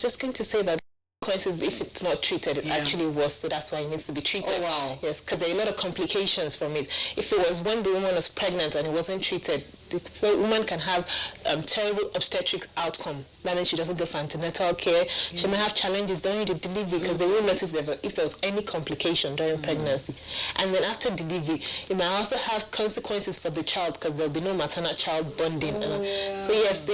Just going to say that consequences, if it's not treated, it's actually worse, so that's why it needs to be treated. Oh, wow. Yes, because there are a lot of complications from it. If it was when the woman was pregnant and it wasn't treated, the woman can have terrible obstetric outcome. That means she doesn't go for antenatal care. She may have challenges during the delivery because they won't notice if there was any complication during pregnancy. And then after delivery, it might also have consequences for the child because there'll be no maternal-child bonding. So yes,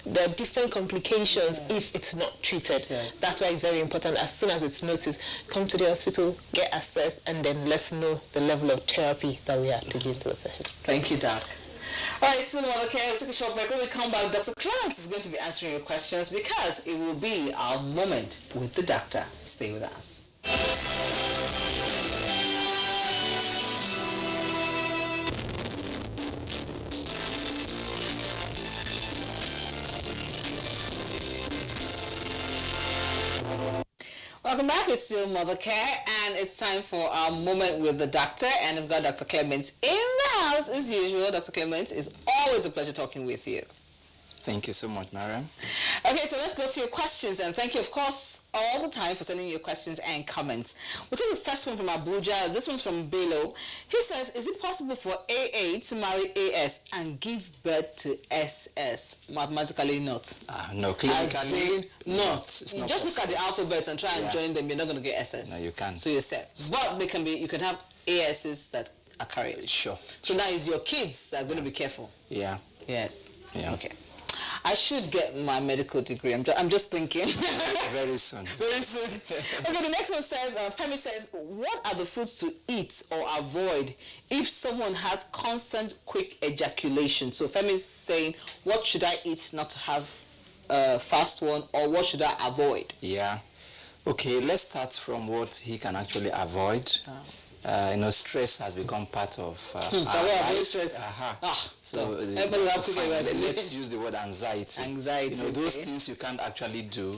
there are different complications if it's not treated. That's why it's very important. As soon as it's noticed, come to the hospital, get assessed, and then let's know the level of therapy that we have to give to the patient. Thank you, Doc. All right, so Mother Care, we'll take a short break. When we come back, Dr. Clarence is going to be answering your questions because it will be our moment with the doctor. Stay with us. Welcome back. It's still Mother Care, and it's time for our moment with the doctor. And we've got Dr. Clement in the house as usual. Dr. Clement, it's always a pleasure talking with you. Thank you so much, Mariam. Okay, so let's go to your questions, and thank you, of course, all the time for sending your questions and comments. We'll take the first one from Abuja. This one's from Bello. He says, is it possible for AA to marry AS and give birth to SS? Mathematically not. No, clinically not. It's You not just possible. look at the alphabets and try and join them. You're not going to get SS. No, you can't. So you're set. But they can be. You can have ASs that are carriers. Sure. So now it's your kids that are going to be careful. Yeah. Yes. Yeah. Okay. I should get my medical degree. I'm just thinking. Very soon. Very soon. Okay, the next one says, Femi says, what are the foods to eat or avoid if someone has constant quick ejaculation? So Femi's saying, what should I eat not to have a fast one, or what should I avoid? Yeah. Okay, let's start from what he can actually avoid. Stress has become part of our life. Stress. So let's use the word anxiety. Anxiety. Those things you can't actually do,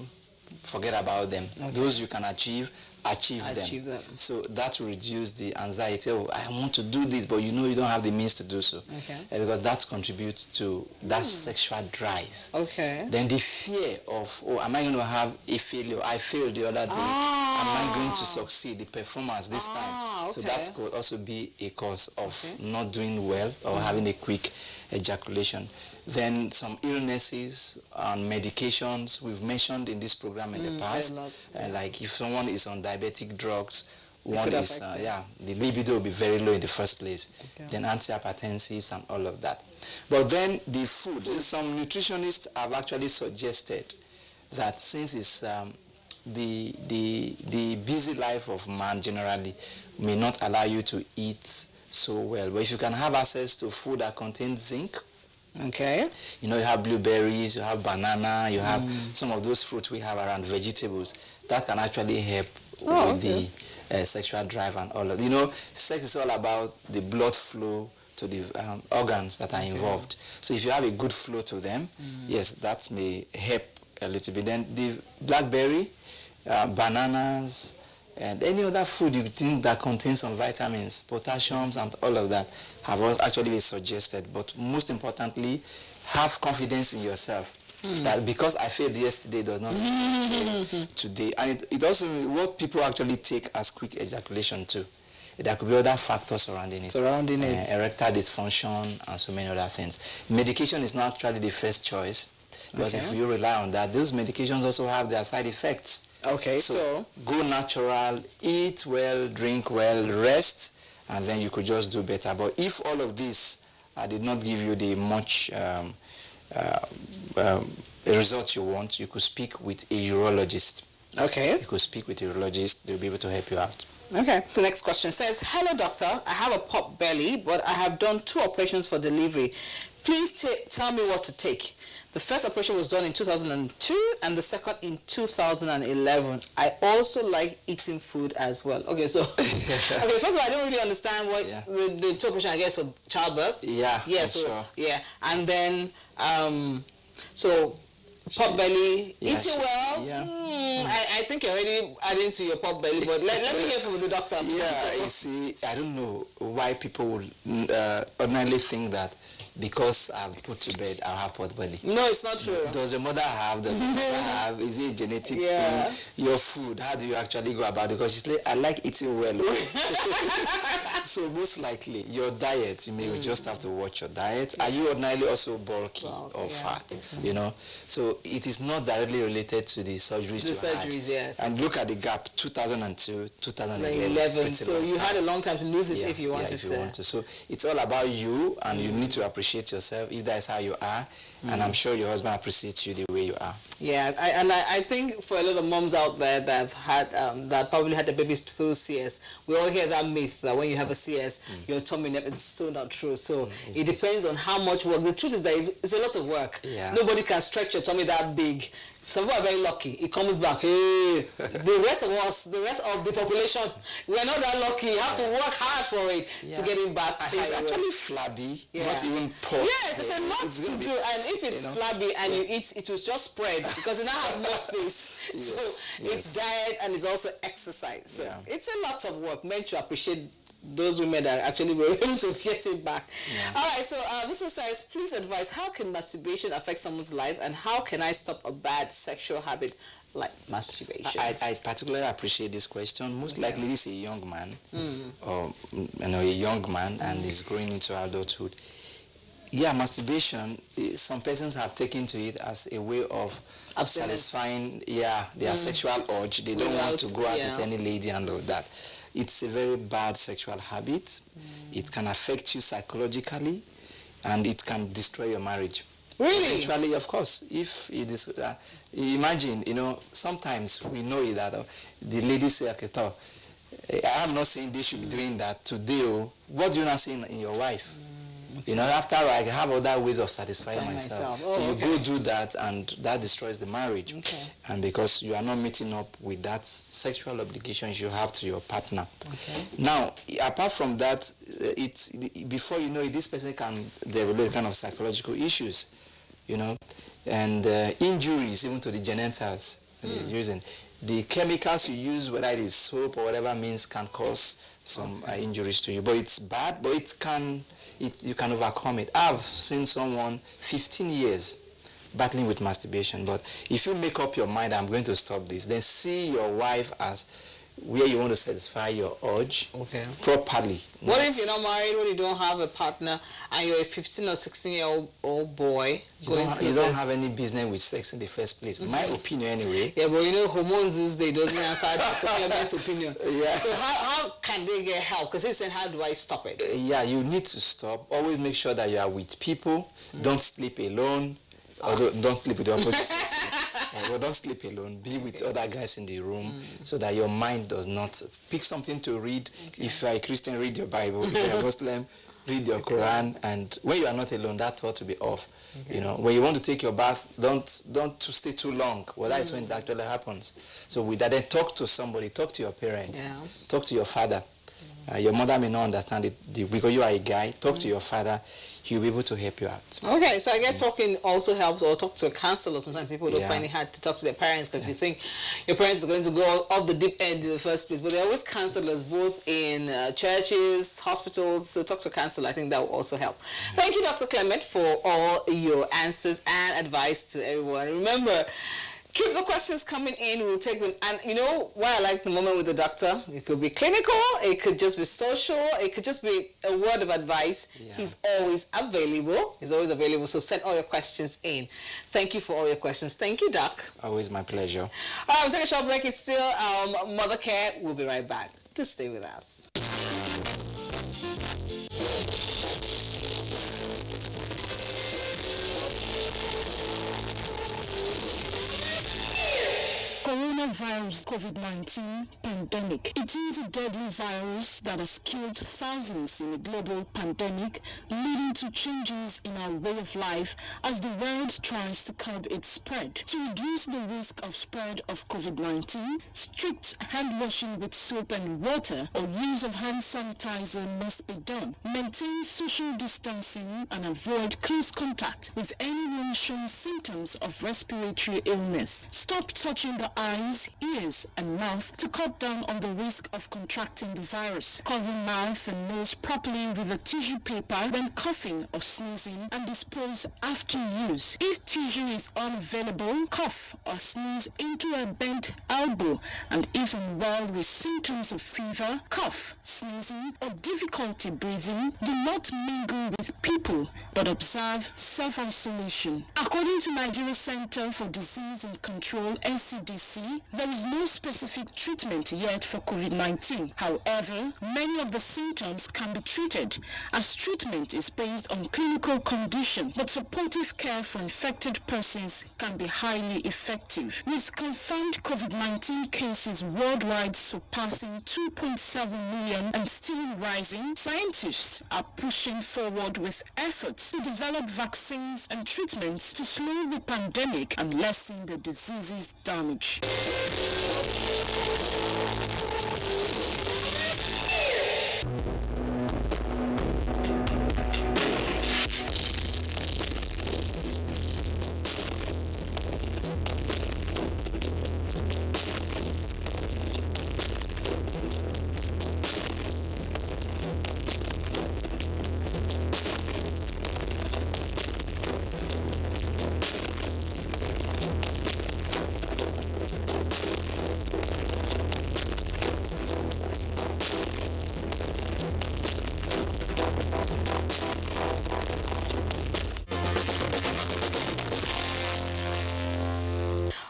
forget about them. Okay. Those you can achieve them. So that will reduce the anxiety. Oh, I want to do this, but you don't have the means to do so. Okay. Because that contributes to that sexual drive. Okay. Then the fear of, am I going to have a failure? I failed the other day. Am I going to succeed? The performance this time. Okay. So that could also be a cause of not doing well or having a quick ejaculation. Then some illnesses and medications we've mentioned in this program in the past. Like if someone is on diabetic drugs, one is, the libido will be very low in the first place. Okay. Then antihypertensives and all of that. But then the food, some nutritionists have actually suggested that since it's the busy life of man generally may not allow you to eat so well. But if you can have access to food that contains zinc, okay, you have blueberries, you have banana, you have some of those fruits we have around, vegetables, that can actually help with the sexual drive and all of it. Sex is all about the blood flow to the organs that are involved. So if you have a good flow to them, yes, that may help a little bit. Then the blackberry, bananas, and any other food you think that contains some vitamins, potassiums, and all of that have actually been suggested. But most importantly, have confidence in yourself. That because I failed yesterday does not mean I fail today. And it also what people actually take as quick ejaculation too. There could be other factors surrounding it. Erectile dysfunction and so many other things. Medication is not actually the first choice. Because if you rely on that, those medications also have their side effects. Okay, so go natural, eat well, drink well, rest, and then you could just do better. But if all of this did not give you the much result you want, you could speak with a urologist. Okay. You could speak with a urologist. They'll be able to help you out. Okay. The next question says, hello doctor, I have a pot belly, but I have done 2 operations for delivery. Please tell me what to take. The first operation was done in 2002 and the second in 2011. I also like eating food as well. Okay, so first of all, I don't really understand what the 2 operations, I guess, for childbirth. Yeah, sure. Yeah, and then so pot belly, eating well. Yeah. I think you're already adding to your pot belly, but let me hear from the doctor. Yeah, you see, I don't know why people would ordinarily think that because I've put to bed, I'll have pot belly. No, it's not true. Does your mother have? Does your father have? Is it a genetic thing? Your food, how do you actually go about it? Because she's like, I like eating well. So most likely, your diet, you may just have to watch your diet. Are you ordinarily also bulky or fat? You know, so it is not directly related to the surgeries you had. Yes. And look at the gap, 2002, 2011. So you had a long time to lose it if you wanted if you want to. So it's all about you, and you need to appreciate yourself if that is how you are. And I'm sure your husband appreciates you the way you are. Yeah, I think for a lot of moms out there that have had that probably had their babies through CS, we all hear that myth that when you have a CS, your tummy never. It's so not true. So it depends on how much work. The truth is that it's a lot of work. Yeah. Nobody can stretch your tummy that big. Some people are very lucky. It comes back. Hey, the rest of us, the rest of the population, we're not that lucky. You have to work hard for it to get it back. It's actually flabby, not even pot. Yes, it's a lot to do. And if it's flabby and you eat, it will just spread because it now has more space. It's diet and it's also exercise. So it's a lot of work. Men should appreciate those women that actually were able to get it back. All right, so this one says, please advise, how can masturbation affect someone's life, and how can I stop a bad sexual habit like masturbation? I particularly appreciate this question. Most likely this is a young man, or a young man, and is growing into adulthood. Yeah, masturbation, some persons have taken to it as a way of satisfying their sexual urge. They don't want to go out with any lady and all that. It's a very bad sexual habit. It can affect you psychologically, and it can destroy your marriage. Really? Eventually, of course. If it is, imagine, sometimes we know that the ladies say, okay, I'm not saying they should be doing that today. What do you not see in your wife? After I have other ways of satisfying myself. So you go do that, and that destroys the marriage. And because you are not meeting up with that sexual obligations you have to your partner. Now, apart from that, before you know it, this person can develop kind of psychological issues, and injuries even to the genitals you're using. The chemicals you use, whether it is soap or whatever means, can cause some injuries to you. But it's bad, but you can overcome it. I've seen someone 15 years battling with masturbation, but if you make up your mind, I'm going to stop this, then see your wife as where you want to satisfy your urge properly. What if you're not married, what if you don't have a partner, and you're a 15 or 16-year-old boy going through You don't have any business with sex in the first place. My opinion anyway. Yeah, but hormones these days doesn't answer to your man's opinion. So how can they get help? Because he's saying, how do I stop it? You need to stop. Always make sure that you are with people. Don't sleep alone. Or don't sleep with the opposite sex. Well, don't sleep alone. Be with other guys in the room so that your mind does not pick something to read. If you are a Christian, read your Bible. If you are a Muslim, read your Quran. And when you are not alone, that ought to be off. When you want to take your bath, don't stay too long. Well, that's when it actually happens. So with that, then talk to somebody. Talk to your parents. Talk to your father. Your mother may not understand it because you are a guy. Talk to your father. He'll be able to help you out. Okay, so I guess talking also helps, or talk to a counselor. Sometimes people don't find it hard to talk to their parents because you think your parents are going to go off the deep end in the first place. But there are always counselors, both in churches, hospitals. So talk to a counselor. I think that will also help. Thank you, Dr. Clement, for all your answers and advice to everyone. Remember, keep the questions coming in. We'll take them. And why I like the moment with the doctor? It could be clinical. It could just be social. It could just be a word of advice. He's always available. So send all your questions in. Thank you for all your questions. Thank you, Doc. Always my pleasure. All right, we'll take a short break. It's still Mother Care. We'll be right back. Just stay with us. Coronavirus COVID-19 pandemic. It is a deadly virus that has killed thousands in a global pandemic, leading to changes in our way of life as the world tries to curb its spread. To reduce the risk of spread of COVID-19, strict hand washing with soap and water or use of hand sanitizer must be done. Maintain social distancing and avoid close contact with anyone showing symptoms of respiratory illness. Stop touching the eyes, ears, and mouth to cut down on the risk of contracting the virus. Cover mouth and nose properly with a tissue paper when coughing or sneezing and dispose after use. If tissue is unavailable, cough or sneeze into a bent elbow, and if unwell with symptoms of fever, cough, sneezing, or difficulty breathing, do not mingle with people but observe self-isolation. According to Nigeria Center for Disease and Control (NCDC), there is no specific treatment yet for COVID-19. However, many of the symptoms can be treated, as treatment is based on clinical condition, but supportive care for infected persons can be highly effective. With confirmed COVID-19 cases worldwide surpassing 2.7 million and still rising, scientists are pushing forward with efforts to develop vaccines and treatments to slow the pandemic and lessen the disease's damage.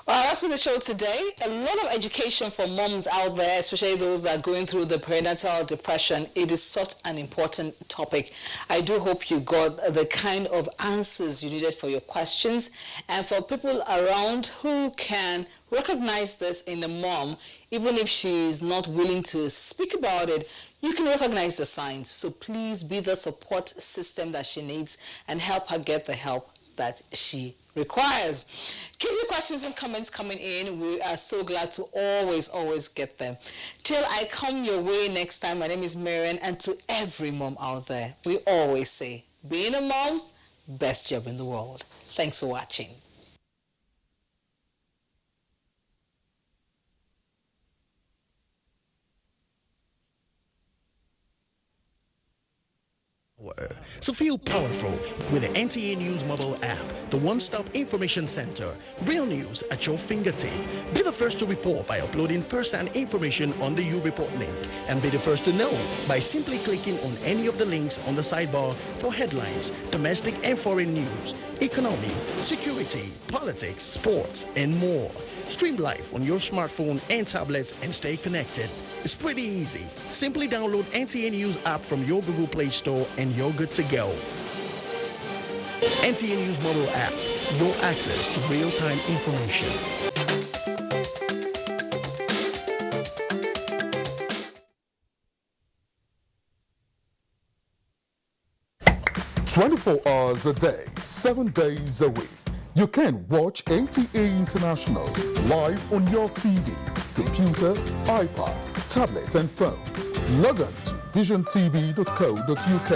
That's been the show today. A lot of education for moms out there, especially those that are going through the perinatal depression. It is such an important topic. I do hope you got the kind of answers you needed for your questions, and for people around who can recognize this in the mom, even if she is not willing to speak about it, you can recognize the signs. So please be the support system that she needs and help her get the help that she requires. Keep your questions and comments coming in. We are so glad to always get them. Till I come your way next time, my name is Marian, and to every mom out there, we always say, being a mom, best job in the world. Thanks for watching. So feel powerful with the NTA News mobile app, the one-stop information center. Real news at your fingertip. Be the first to report by uploading first-hand information on the U-Report link, and be the first to know by simply clicking on any of the links on the sidebar for headlines, domestic and foreign news, economy, security, politics, sports, and more. Stream live on your smartphone and tablets and stay connected. It's pretty easy. Simply download NTA News app from your Google Play Store and you're good to go. NTA News mobile app, your access to real-time information. 24 hours a day, 7 days a week. You can watch NTA International live on your TV, computer, iPad, tablet and phone. Log on to visiontv.co.uk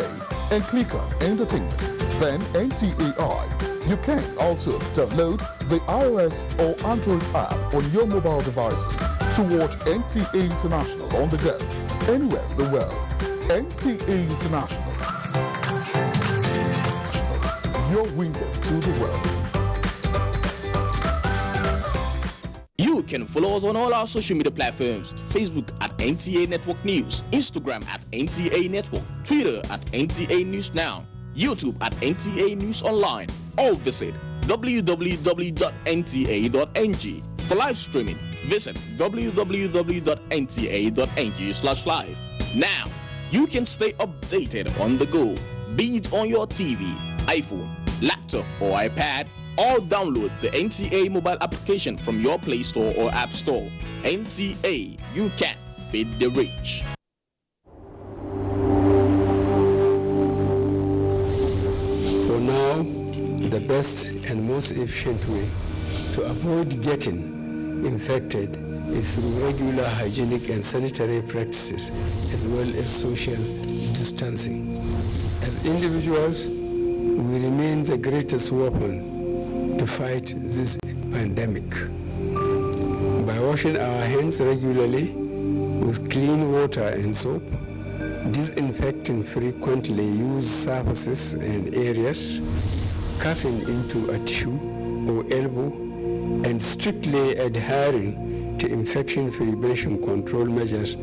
and click on Entertainment, then NTAI. You can also download the iOS or Android app on your mobile devices to watch NTA International on the go, anywhere in the world. NTA International, your window to the world. You can follow us on all our social media platforms: Facebook at NTA Network News, Instagram at NTA Network, Twitter at NTA News Now, YouTube at NTA News Online, or visit www.nta.ng. For live streaming, visit www.nta.ng/live. Now, you can stay updated on the go, be it on your TV, iPhone, laptop, or iPad, or download the NTA mobile application from your Play Store or App Store. NTA, you can beat the rich. For now, the best and most efficient way to avoid getting infected is through regular hygienic and sanitary practices, as well as social distancing. As individuals, we remain the greatest weapon to fight this pandemic. washing our hands regularly with clean water and soap, disinfecting frequently used surfaces and areas, coughing into a tissue or elbow, and strictly adhering to infection prevention control measures.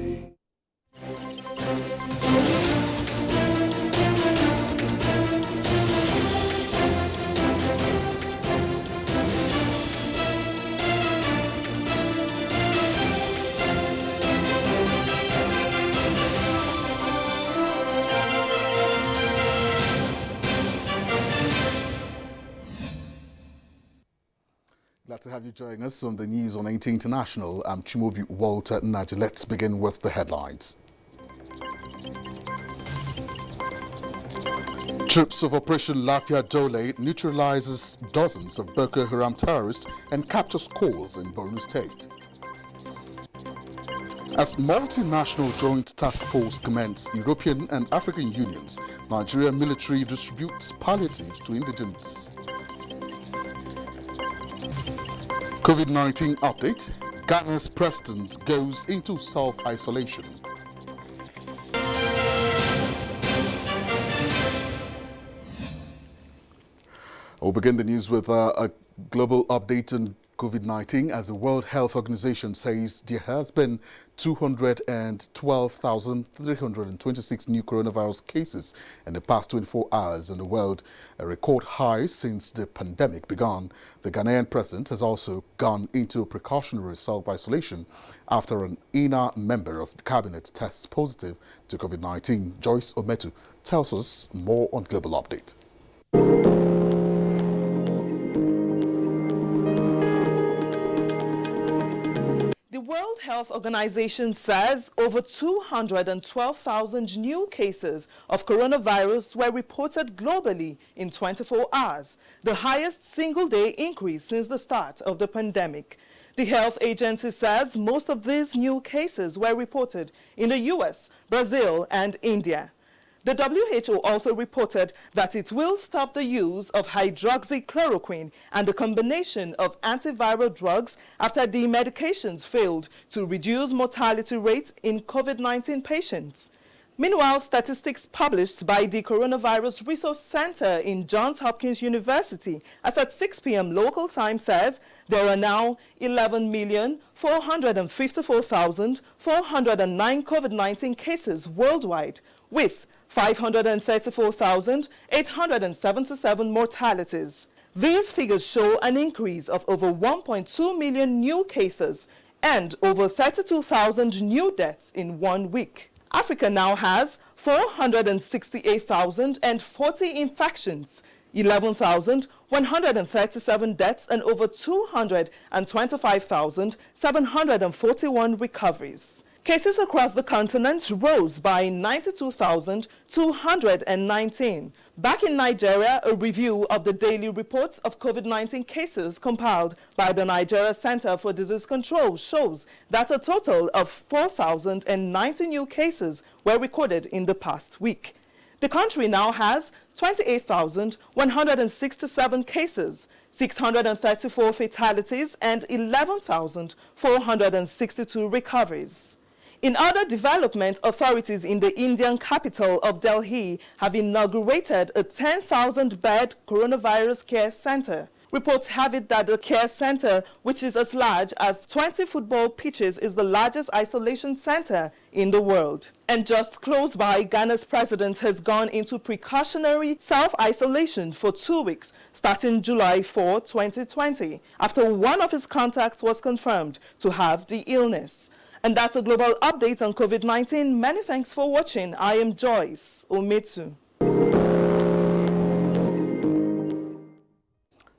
Glad to have you join us on the news on 18 International. I'm Chimobi Walter Naji. Let's begin with the headlines. Troops of Operation Lafia Dole neutralizes dozens of Boko Haram terrorists and captures scores in Borno State. As multinational joint task force commends European and African unions, Nigeria military distributes palliatives to indigents. COVID-19 update. Ghana's president goes into self-isolation. We'll begin the news with a global update on COVID-19 as the World Health Organization says there has been 212,326 new coronavirus cases in the past 24 hours in the world, a record high since the pandemic began. The Ghanaian president has also gone into precautionary self-isolation after an inner member of the cabinet tests positive to COVID-19. Joyce Ometu tells us more on Global Update. The World Health Organization says over 212,000 new cases of coronavirus were reported globally in 24 hours, the highest single-day increase since the start of the pandemic. The health agency says most of these new cases were reported in the US, Brazil, and India. The WHO also reported that it will stop the use of hydroxychloroquine and the combination of antiviral drugs after the medications failed to reduce mortality rates in COVID-19 patients. Meanwhile, statistics published by the Coronavirus Resource Center in Johns Hopkins University as at 6 p.m. local time says there are now 11,454,409 COVID-19 cases worldwide, with 534,877 mortalities. These figures show an increase of over 1.2 million new cases and over 32,000 new deaths in 1 week. Africa now has 468,040 infections, 11,137 deaths, and over 225,741 recoveries. Cases across the continent rose by 92,219. Back in Nigeria, a review of the daily reports of COVID-19 cases compiled by the Nigeria Center for Disease Control shows that a total of 4,090 new cases were recorded in the past week. The country now has 28,167 cases, 634 fatalities, and 11,462 recoveries. In other development, authorities in the Indian capital of Delhi have inaugurated a 10,000-bed coronavirus care center. Reports have it that the care center, which is as large as 20 football pitches, is the largest isolation center in the world. And just close by, Ghana's president has gone into precautionary self-isolation for 2 weeks, starting July 4, 2020, after one of his contacts was confirmed to have the illness. And that's a global update on COVID-19. Many thanks for watching. I am Joyce Ometu.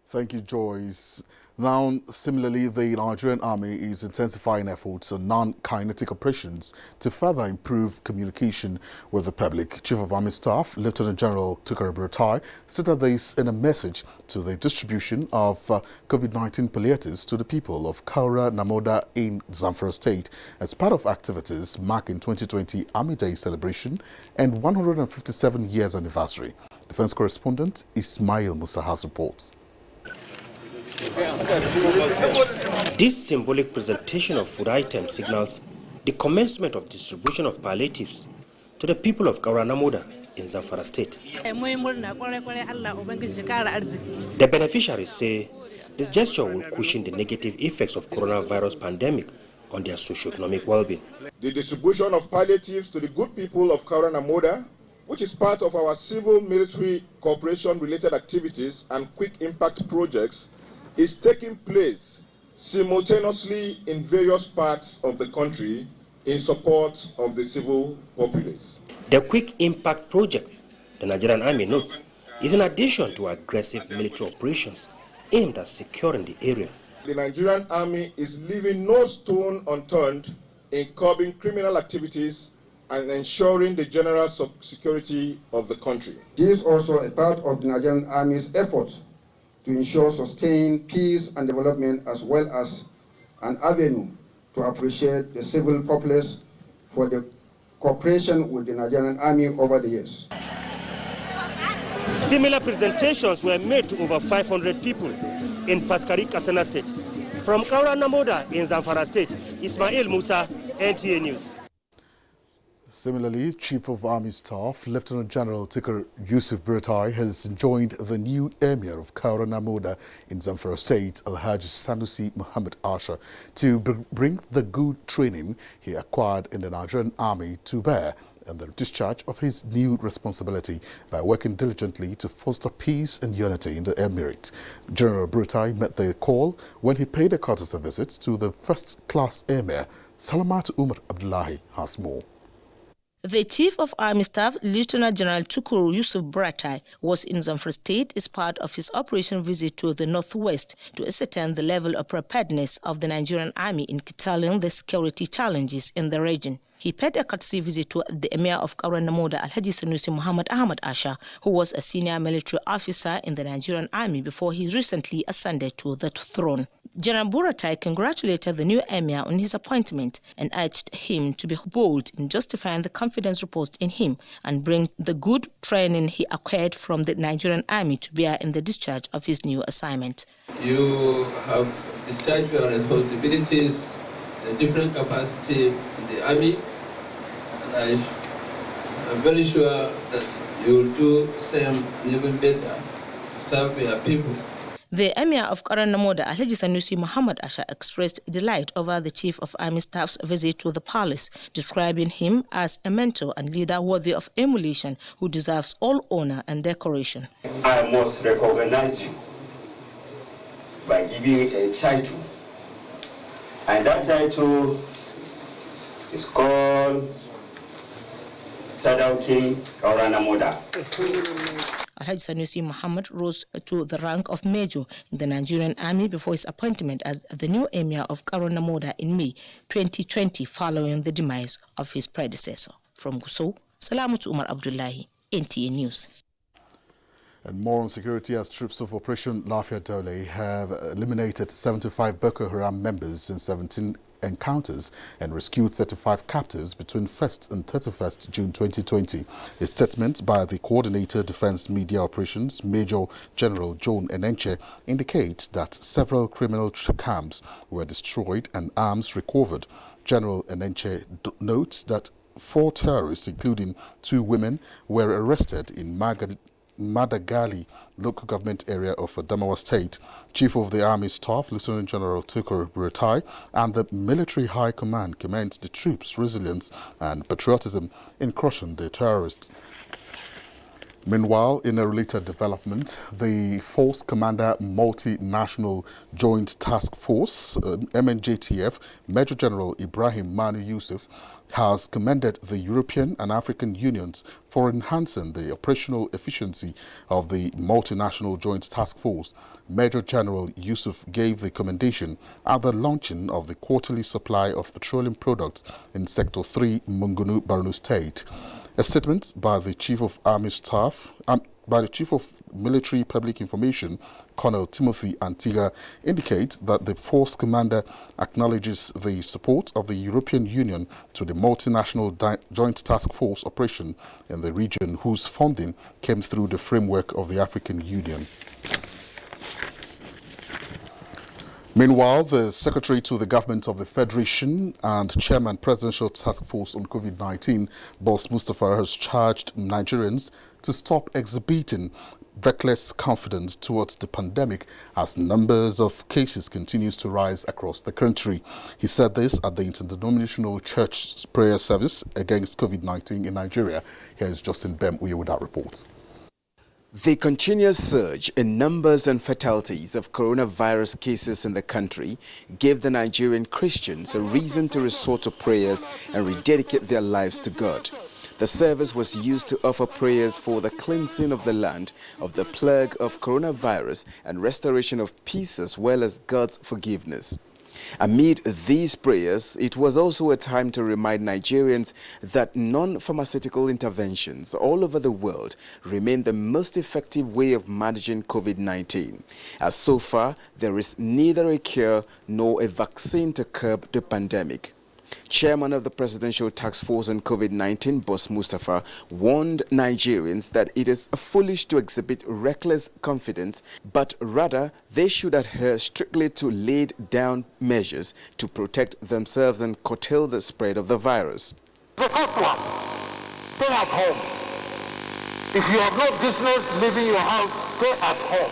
Thank you, Joyce. Now, similarly, the Nigerian Army is intensifying efforts on non-kinetic operations to further improve communication with the public. Chief of Army Staff, Lieutenant General Tukari Buratai, stated this in a message to the distribution of COVID-19 palliatives to the people of Kaura Namoda in Zamfara State as part of activities marking 2020 Army Day celebration and 157 years anniversary. Defense correspondent Ismail Musa has reports. This symbolic presentation of food items signals the commencement of distribution of palliatives to the people of Kauranamoda in Zamfara State. The beneficiaries say this gesture will cushion the negative effects of coronavirus pandemic on their socio-economic well-being. The distribution of palliatives to the good people of Kauranamoda, which is part of our civil-military cooperation-related activities and quick impact projects, is taking place simultaneously in various parts of the country in support of the civil populace. The quick impact projects, the Nigerian Army notes, is in addition to aggressive military operations aimed at securing the area. The Nigerian Army is leaving no stone unturned in curbing criminal activities and ensuring the general security of the country. This is also a part of the Nigerian Army's efforts to ensure sustained peace and development, as well as an avenue to appreciate the civil populace for the cooperation with the Nigerian Army over the years. Similar presentations were made to over 500 people in Faskari, Katsina State. From Kauranamoda in Zamfara State, Ismail Musa, NTA News. Similarly, Chief of Army Staff, Lieutenant General Tikar Yusuf Buratai, has joined the new Emir of Kauranamoda in Zamfara State, Alhaji Sanusi Muhammad Asha, to bring the good training he acquired in the Nigerian Army to bear and the discharge of his new responsibility by working diligently to foster peace and unity in the Emirate. General Buratai met the call when he paid a courtesy visit to the first-class Emir. Salamat Umar Abdullahi has more. The Chief of Army Staff, Lieutenant General Tukur Yusuf Buratai, was in Zamfara State as part of his operation visit to the northwest to ascertain the level of preparedness of the Nigerian Army in tackling the security challenges in the region. He paid a courtesy visit to the Emir of Kauranamoda, Alhaji Sanusi Muhammad Ahmad Asha, who was a senior military officer in the Nigerian Army before he recently ascended to the throne. General Buratai congratulated the new Emir on his appointment and urged him to be bold in justifying the confidence reposed in him and bring the good training he acquired from the Nigerian Army to bear in the discharge of his new assignment. You have discharged your responsibilities in a different capacity in the Army, and I am very sure that you will do same and even better to serve your people. The Emir of Kauranamoda, Alhaji Sanusi Muhammad Asha, expressed delight over the Chief of Army Staff's visit to the palace, describing him as a mentor and leader worthy of emulation who deserves all honor and decoration. I must recognize you by giving you a title, and that title is called Sadauki Kauranamoda. Alhaji Sanusi Muhammad rose to the rank of Major in the Nigerian Army before his appointment as the new Emir of Kauranamoda in May 2020, following the demise of his predecessor. From Gusau, Salamat Umar Abdullahi, NTA News. And more on security, as troops of Operation Lafia Dole have eliminated 75 Boko Haram members in 17 encounters and rescued 35 captives between 1st and 31st June 2020. A statement by the Coordinator Defense Media Operations, Major General John Enenche, indicates that several criminal camps were destroyed and arms recovered. General Enenche notes that 4 terrorists, including 2 women, were arrested in Madagali local government area of Adamawa State. Chief of the Army Staff, Lieutenant General Tukur Buratai, and the Military High Command commend the troops' resilience and patriotism in crushing the terrorists. Meanwhile, in a related development, the Force Commander Multinational Joint Task Force, MNJTF, Major General Ibrahim Manu Yusuf, has commended the European and African Unions for enhancing the operational efficiency of the Multinational Joint Task Force. Major General Yusuf gave the commendation at the launching of the quarterly supply of petroleum products in Sector 3, Mungunu, Borno State. A statement by the Chief of Army Staff, by the Chief of Military Public Information, Colonel Timothy Antiga, indicates that the Force Commander acknowledges the support of the European Union to the Multinational Joint Task Force operation in the region, whose funding came through the framework of the African Union. Meanwhile, the Secretary to the Government of the Federation and Chairman Presidential Task Force on COVID-19, Boss Mustafa, has charged Nigerians to stop exhibiting reckless confidence towards the pandemic as numbers of cases continues to rise across the country. He said this at the Interdenominational Church Prayer Service against COVID-19 in Nigeria. Here is Justin Bem-Uye with that report. The continuous surge in numbers and fatalities of coronavirus cases in the country gave the Nigerian Christians a reason to resort to prayers and rededicate their lives to God. The service was used to offer prayers for the cleansing of the land of the plague of coronavirus and restoration of peace as well as God's forgiveness. Amid these prayers, it was also a time to remind Nigerians that non-pharmaceutical interventions all over the world remain the most effective way of managing COVID-19, as so far there is neither a cure nor a vaccine to curb the pandemic. Chairman of the Presidential Task Force on COVID-19, Boss Mustafa, warned Nigerians that it is foolish to exhibit reckless confidence, but rather they should adhere strictly to laid down measures to protect themselves and curtail the spread of the virus. The first one, stay at home. If you have no business leaving your house, stay at home.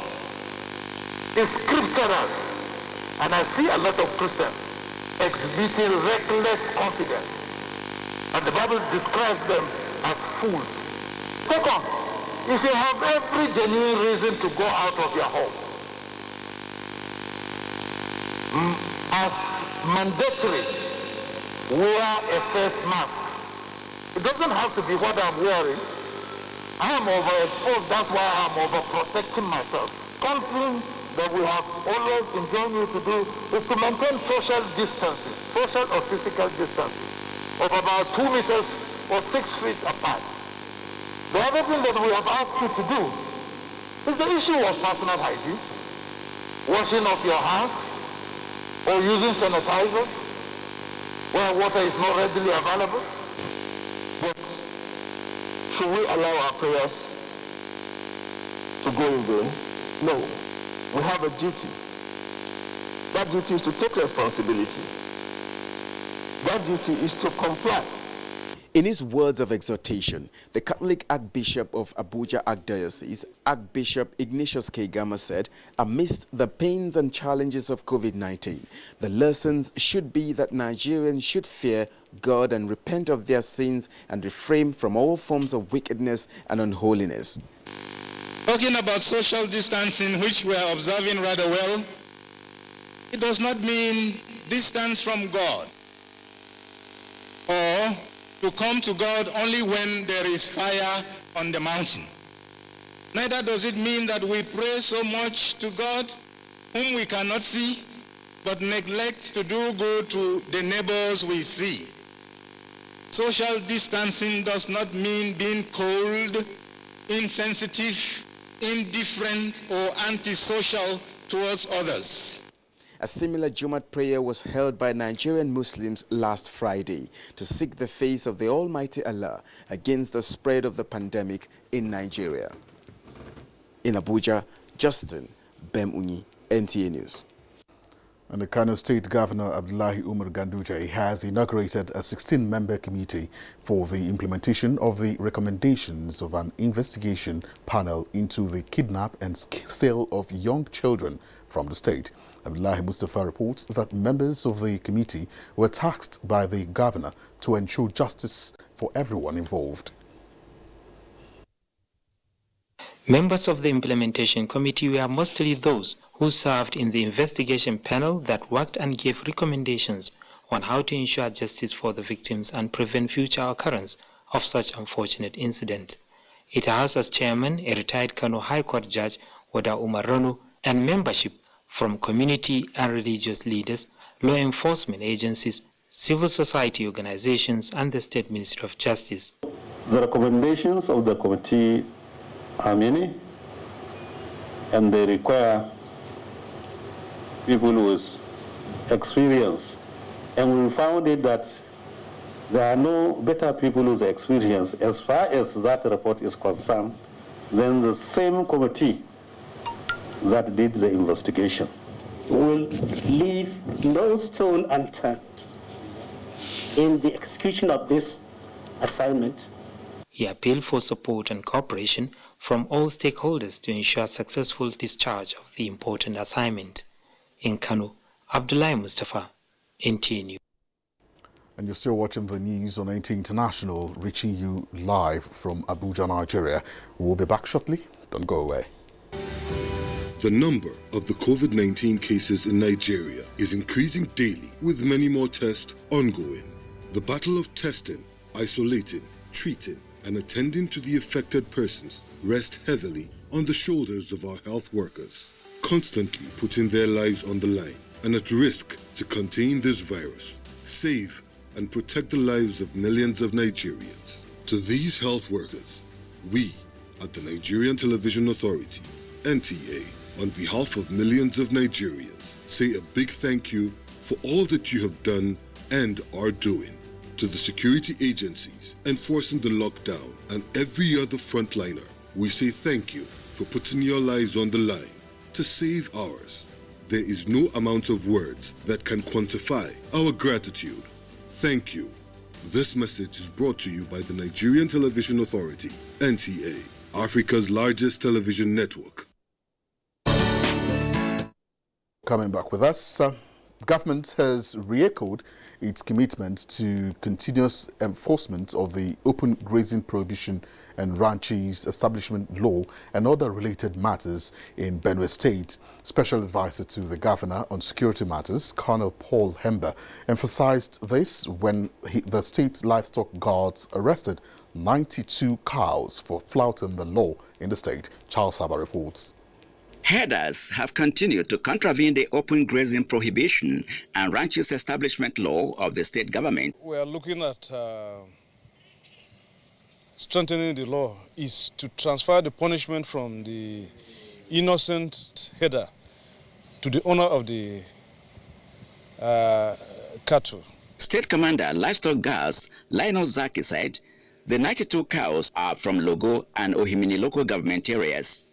It's scriptural, and I see a lot of Christians exhibiting reckless confidence, and the Bible describes them as fools. Second, if you have every genuine reason to go out of your home, as mandatory, wear a face mask. It doesn't have to be what I'm wearing. I am overexposed, that's why I'm overprotecting myself. Something that we have always enjoined you to do is to maintain social distancing, social or physical distancing of about 2 meters or 6 feet apart. The other thing that we have asked you to do is the issue of personal hygiene, washing of your hands or using sanitizers where water is not readily available. But should we allow our prayers to go in vain? No. We have a duty. That duty is to take responsibility. That duty is to comply. In his words of exhortation, the Catholic Archbishop of Abuja Archdiocese, Archbishop Ignatius K. Gama, said, amidst the pains and challenges of COVID-19, the lessons should be that Nigerians should fear God and repent of their sins and refrain from all forms of wickedness and unholiness. Talking about social distancing, which we are observing rather well, it does not mean distance from God or to come to God only when there is fire on the mountain. Neither does it mean that we pray so much to God whom we cannot see, but neglect to do good to the neighbors we see. Social distancing does not mean being cold, insensitive, indifferent, or antisocial towards others. A similar Jumat prayer was held by Nigerian Muslims last Friday to seek the face of the Almighty Allah against the spread of the pandemic in Nigeria. In Abuja, Justin Bem-Uye, NTA News. And the Kano State Governor Abdullahi Umar Ganduje has inaugurated a 16-member committee for the implementation of the recommendations of an investigation panel into the kidnap and sale of young children from the state. Abdullahi Mustafa reports that members of the committee were tasked by the governor to ensure justice for everyone involved. Members of the implementation committee were mostly those who served in the investigation panel that worked and gave recommendations on how to ensure justice for the victims and prevent future occurrence of such unfortunate incidents. It has as chairman a retired Kano High Court Judge, Wada Umar Rano, and membership from community and religious leaders, law enforcement agencies, civil society organizations, and the State Ministry of Justice. The recommendations of the committee are many, and they require people with experience. And we found it that there are no better people with experience as far as that report is concerned than the same committee that did the investigation. will leave no stone unturned in the execution of this assignment. He appealed for support and cooperation from all stakeholders to ensure successful discharge of the important assignment. In Kano, Abdullahi Mustafa, NTA News. And you're still watching the news on NT International, reaching you live from Abuja, Nigeria. We'll be back shortly. Don't go away. The number of the COVID-19 cases in Nigeria is increasing daily, with many more tests ongoing. The battle of testing, isolating, treating, and attending to the affected persons rests heavily on the shoulders of our health workers, constantly putting their lives on the line and at risk to contain this virus, save and protect the lives of millions of Nigerians. To these health workers, we at the Nigerian Television Authority, NTA, on behalf of millions of Nigerians, say a big thank you for all that you have done and are doing. To the security agencies enforcing the lockdown and every other frontliner, we say thank you for putting your lives on the line to save ours. There is no amount of words that can quantify our gratitude. Thank you. This message is brought to you by the Nigerian Television Authority, NTA, Africa's largest television network. Coming back with us, government has re-echoed its commitment to continuous enforcement of the open grazing prohibition and ranches establishment law and other related matters in Benue State. Special advisor to the governor on security matters, Colonel Paul Hemba, emphasized this when the state livestock guards arrested 92 cows for flouting the law in the state. Charles Haba reports. Herders have continued to contravene the open grazing prohibition and ranches establishment law of the state government. We are looking at strengthening the law is to transfer the punishment from the innocent herder to the owner of the cattle. State Commander Livestock Guards Lionel Zaki said the 92 cows are from Logo and Ohimini local government areas.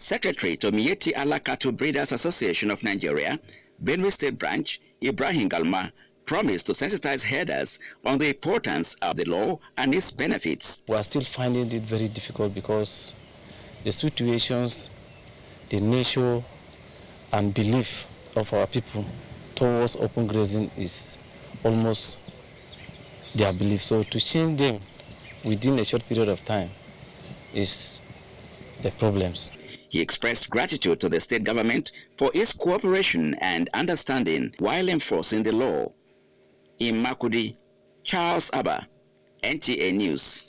Secretary to Mieti Allah Cattle Breeders Association of Nigeria, Benue State Branch, Ibrahim Galma, promised to sensitize herders on the importance of the law and its benefits. We are still finding it very difficult because the situations, the nature and belief of our people towards open grazing is almost their belief. So to change them within a short period of time is the problems. He expressed gratitude to the state government for its cooperation and understanding while enforcing the law. In Makudi, Charles Abba, NTA News.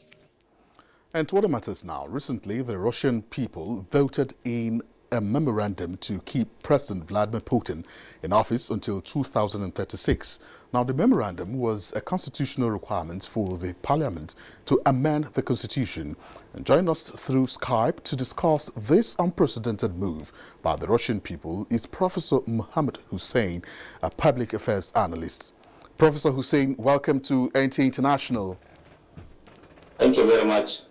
And to other matters now. Recently, the Russian people voted in a memorandum to keep President Vladimir Putin in office until 2036. Now, the memorandum was a constitutional requirement for the parliament to amend the constitution. And join us through Skype to discuss this unprecedented move by the Russian people is Professor Mohammed Hussein, a public affairs analyst. Professor Hussein, welcome to NT International. Thank you very much.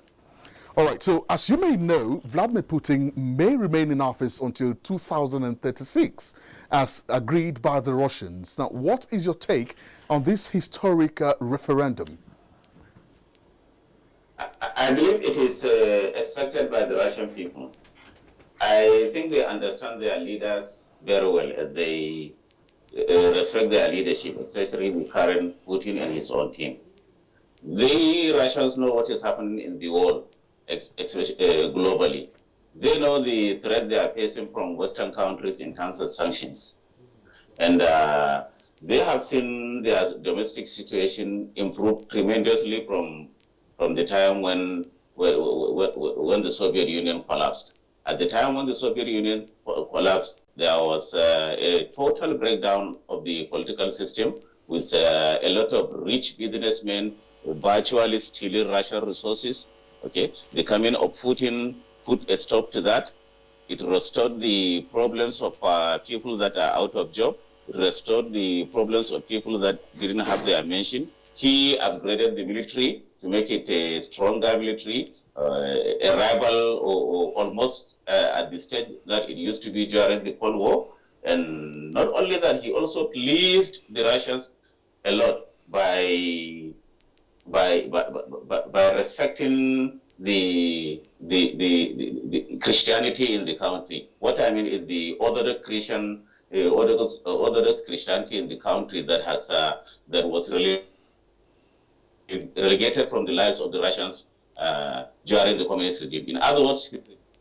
All right, so as you may know, Vladimir Putin may remain in office until 2036, as agreed by the Russians. Now, what is your take on this historic referendum? I believe it is expected by the Russian people. I think they understand their leaders very well. They respect their leadership, especially the current Putin and his own team. The Russians know what is happening in the world. Especially globally. They know the threat they are facing from Western countries in terms of sanctions. And they have seen their domestic situation improve tremendously from the time when the Soviet Union collapsed. At the time when the Soviet Union collapsed, there was a total breakdown of the political system with a lot of rich businessmen virtually stealing Russian resources. Okay, the coming of Putin put a stop to that. It restored the problems of people that are out of job. It restored the problems of people that didn't have their mention. He upgraded the military to make it a stronger military, a rival or almost at the stage that it used to be during the Cold War. And not only that, he also pleased the Russians a lot by respecting the Christianity in the country. What I mean is the Orthodox Christianity in the country that was really relegated from the lives of the Russians during the communist regime. In other words,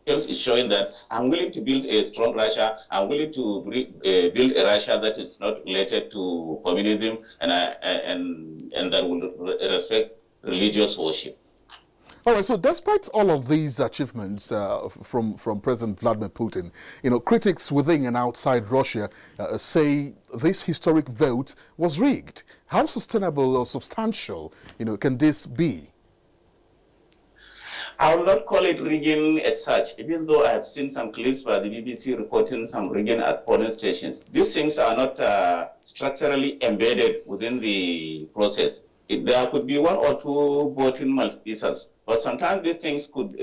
is showing that I'm willing to build a strong Russia. I'm willing to build a Russia that is not related to communism and that will respect religious worship. All right, so despite all of these achievements from President Vladimir Putin, critics within and outside Russia say this historic vote was rigged. How sustainable or substantial, can this be? I will not call it rigging as such, even though I have seen some clips by the BBC reporting some rigging at polling stations. These things are not structurally embedded within the process. There could be one or two voting malfeasance, but sometimes these things could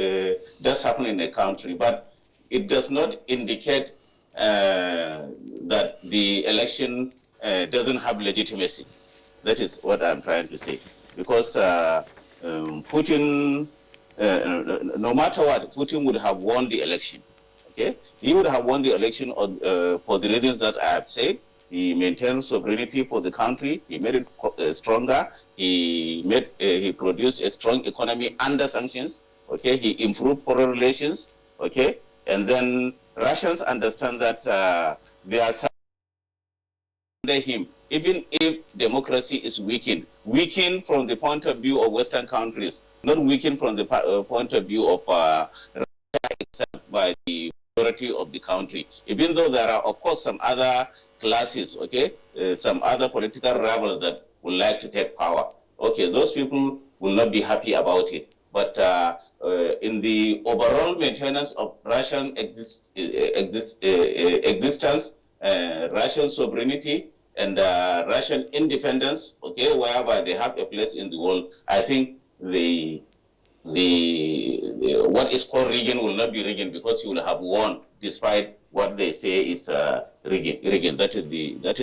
just happen in a country, but it does not indicate that the election doesn't have legitimacy. That is what I'm trying to say. Because Putin, no matter what, Putin would have won the election. Okay, he would have won the election for the reasons that I have said. He maintained sovereignty for the country. He made it stronger. He produced a strong economy under sanctions. Okay, he improved foreign relations. Okay, and then Russians understand that they are under him. Even if democracy is weakened from the point of view of Western countries, not weakened from the point of view of Russia itself by the majority of the country. Even though there are, of course, some other classes, okay, some other political rebels that would like to take power. Okay, those people will not be happy about it. But in the overall maintenance of Russian existence, Russian sovereignty, and Russian independence, okay, whereby they have a place in the world, I think the what is called rigging will not be rigging, because he will have won despite what they say is rigging. That is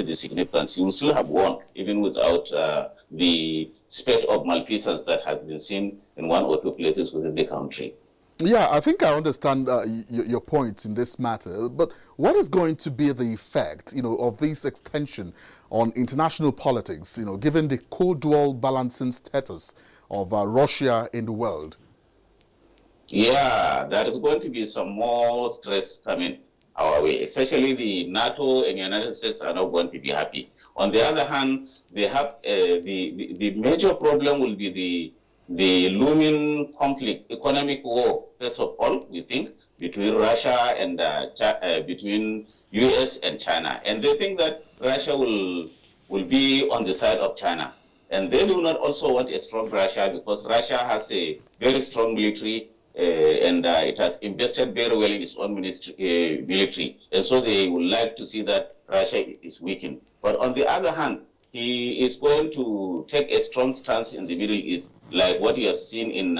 the significance. He will still have won even without the spate of malfeasance that has been seen in one or two places within the country. Yeah, I think I understand your point in this matter, but what is going to be the effect, of this extension on international politics, given the co-dual balancing status of Russia in the world? Yeah, there is going to be some more stress coming our way, especially the NATO and the United States are not going to be happy. On the other hand, they have the major problem will be the looming conflict, economic war, first of all, we think, between Russia and between US and China. And they think that Russia will be on the side of China. And they do not also want a strong Russia, because Russia has a very strong military and it has invested very well in its own military. And so they would like to see that Russia is weakened. But on the other hand, he is going to take a strong stance in the Middle East, like what you have seen in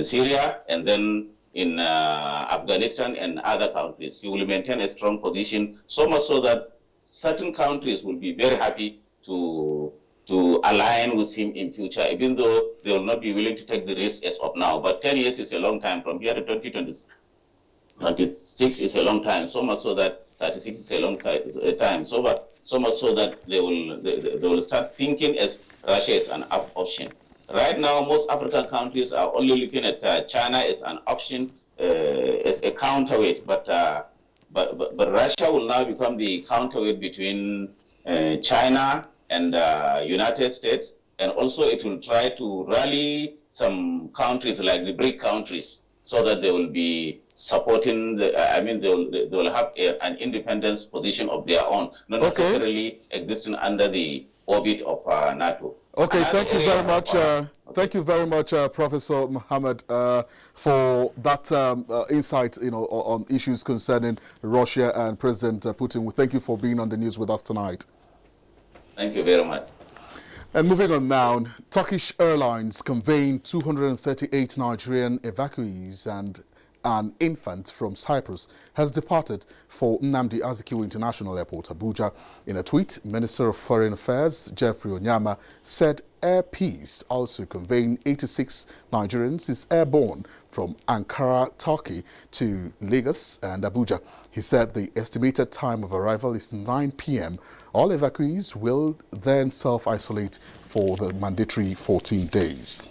Syria and then in Afghanistan and other countries. He will maintain a strong position, so much so that certain countries will be very happy to align with him in future, even though they will not be willing to take the risk as of now. But 10 years is a long time. From here to 2026 is a long time, so much so that 36 is a long time. So much so that they will start thinking as Russia is an option. Right now, most African countries are only looking at China as an option, as a counterweight. But Russia will now become the counterweight between China and United States, and also it will try to rally some countries like the BRIC countries, so that they will be supporting they will have an independence position of their own, not necessarily existing under the orbit of NATO. Okay, thank you very much. Thank you very much, Professor Mohammed, for that insight, on issues concerning Russia and President Putin. We thank you for being on the news with us tonight. Thank you very much. And moving on now, Turkish Airlines conveying 238 Nigerian evacuees and an infant from Cyprus has departed for Nnamdi Azikiwe International Airport, Abuja. In a tweet, Minister of Foreign Affairs Jeffrey Onyama said Air Peace, also conveying 86 Nigerians, is airborne from Ankara, Turkey to Lagos and Abuja. He said the estimated time of arrival is 9 p.m. All evacuees will then self-isolate for the mandatory 14 days.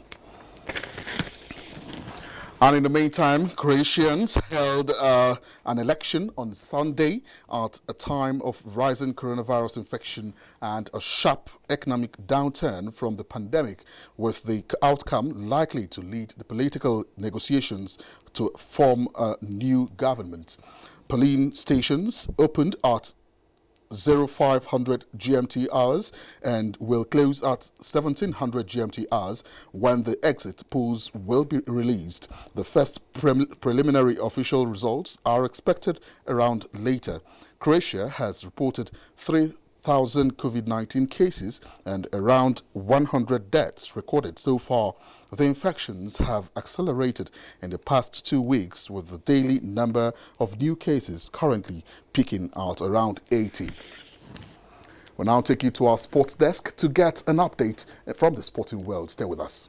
And in the meantime, Croatians held an election on Sunday at a time of rising coronavirus infection and a sharp economic downturn from the pandemic, with the outcome likely to lead the political negotiations to form a new government. Polling stations opened at 0500 GMT hours and will close at 1700 GMT hours when the exit polls will be released. The first preliminary official results are expected around later. Croatia has reported 3,000 COVID-19 cases and around 100 deaths recorded so far. The infections have accelerated in the past 2 weeks, with the daily number of new cases currently peaking at around 80. We'll now take you to our sports desk to get an update from the sporting world. Stay with us.